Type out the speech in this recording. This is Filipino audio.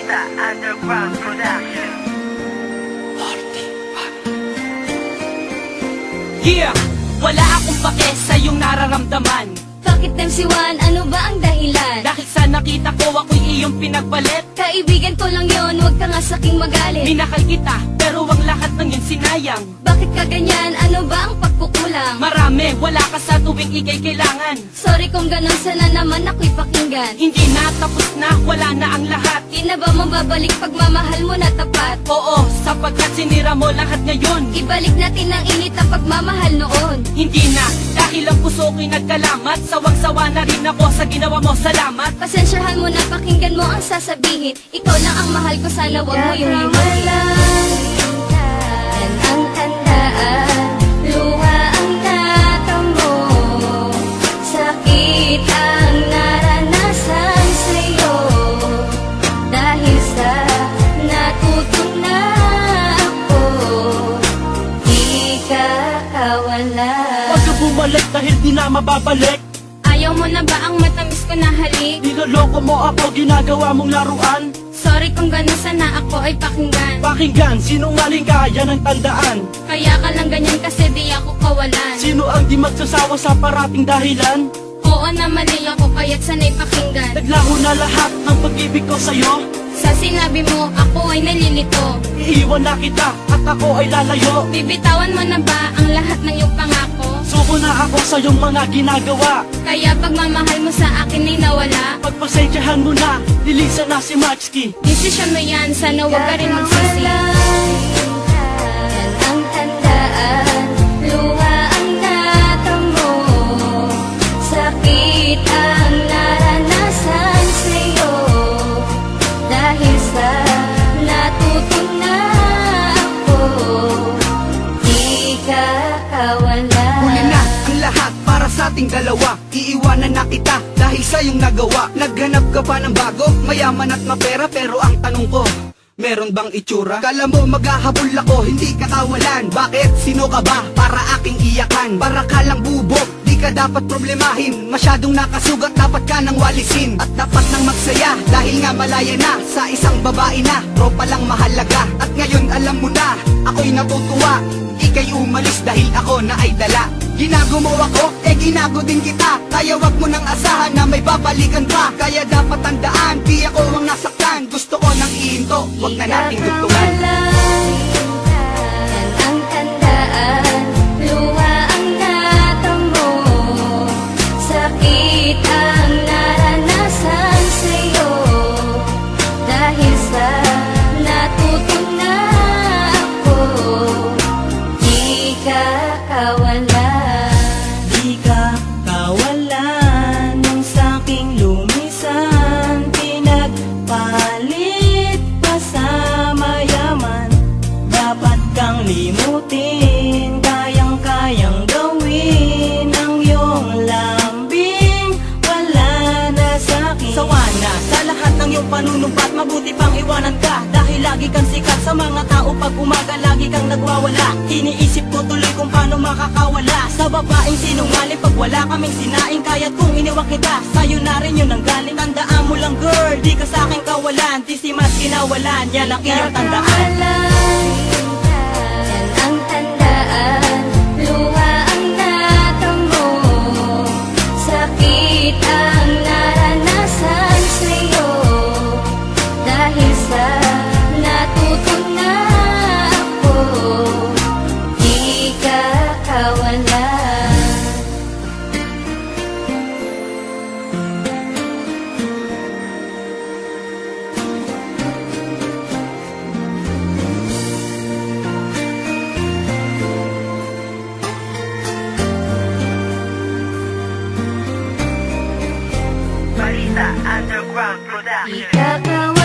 Balita Underground Production. Yeah! Wala akong pake sa iyong nararamdaman. Bakit MC1? Ano ba ang dahilan? Dahil sa nakita ko ako'y iyong pinagpalit. Kaibigan ko lang yon, huwag ka nga saking magalit. Minakal kita, pero ang lahat ng yun sinayang. Bakit ka ganyan? Ano ba ang pagkukulang? Marami, wala ka sa tuwing ikay kailangan. Sorry kung ganun, sana naman ako'y pakinggan. Hindi na, tapos na, wala na ang lahat. Di na ba mababalik pagmamahal mo na tapat? Oo, sapagkat sinira mo lahat ngayon. Ibalik natin ang init na pagmamahal noon. Hindi na, dahil ang puso ko'y nagkalamat. Sawang-sawa na rin ako sa ginawa mo, salamat. Pasensyahan mo na, pakinggan mo ang sasabihin. Ikaw lang ang mahal ko, sana wag mo yung limutin. Yan ang tandaan, luha ang natamo, sakit ang naranasan sa'yo. Dahil sa natutong na ako, di ka kawala. Huwag ka bumalik dahil di na mababalik. Ayaw mo na ba ang matamis ko na halik? Niloloko mo ako, ginagawa mong laruan. Sorry kung gano'n, sana ako ay pakinggan. Pakinggan, sinungaling ka, yan ang tandaan. Kaya ka lang ganyan kasi di ako kawalan. Sino ang di magsasawa sa parating dahilan? Oo na mali ako kaya't sanay pakinggan. Naglaho na lahat ng pag-ibig ko sa'yo. Sa sinabi mo, ako ay nalilito. Iiwan na kita at ako ay lalayo. Bibitawan mo na ba ang lahat ng iyong pangako? Suko na ako sa iyong mga ginagawa. Kaya pagmamahal mo sa akin ay nawala. Pagpasensyahan mo na, lilisan na si Maxki. Desisyon mo yan, sana huwag ka rin magsisi. Yan ang tandaan, luha ang natamo, sakit ang naranasan sa'yo. Dahil sa natutong na ako, di ka kawala. Huli na ang lahat para sa ating dalawa. Iiwanan na kita dahil sa iyong nagawa. Naghanap ka pa ng bago, mayaman at mapera. Pero ang tanong ko, meron bang itsura? Kala mo maghahabol ako, hindi ka kawalan. Bakit? Sino ka ba para aking iyakan? Para ka lang bubog, di ka dapat problemahin. Masyadong nakasugat, dapat ka nang walisin. At dapat nang magsaya, dahil nga malaya na. Sa isang babae na, tropa lang mahalaga. At ngayon alam mo na, ako'y natutuwa. Ika'y umalis dahil ako na ay dala. Ginago mo ako, ginago din kita. Kaya wag mo nang asahan na may babalikan pa. Kaya dapat tandaan, di ako ang nasaktan. Gusto ko nang ihinto, wag na nating tugtungan. Yan ang tandaan, luha ang natamo, sakit ang naranasan sa'yo. Dahil sa natutong na ako, di ka kawala. Di ka kawalan ng saking lumisan. Pinagpalit pa sa mayaman. Dapat kang limutin, kayang-kayang gawin ang iyong lambing. Wala na sa'kin. Sawa na sa lahat ng iyong panunumpat, mabuti pang iwanan ka. Dahil lagi kang sikat sa mga tao, pag umaga lagi kang nagwawala. Iniisip ko tuloy kung paano makakawala sa babaeng sinungaling. Pag wala kaming sinaing, kaya't kung iniwan kita, sa'yo na rin yun ang galing. Tandaan mo lang girl, di ka sa'king kawalan. Di si mas kinawalan, yan ang iyong tandaan. Yan ang tandaan, luha ang natamo, sakit ang naranasan sa'yo. Dahil sa natutong na ako, di ka kawala. Balita Underground Production. Di ka kawala.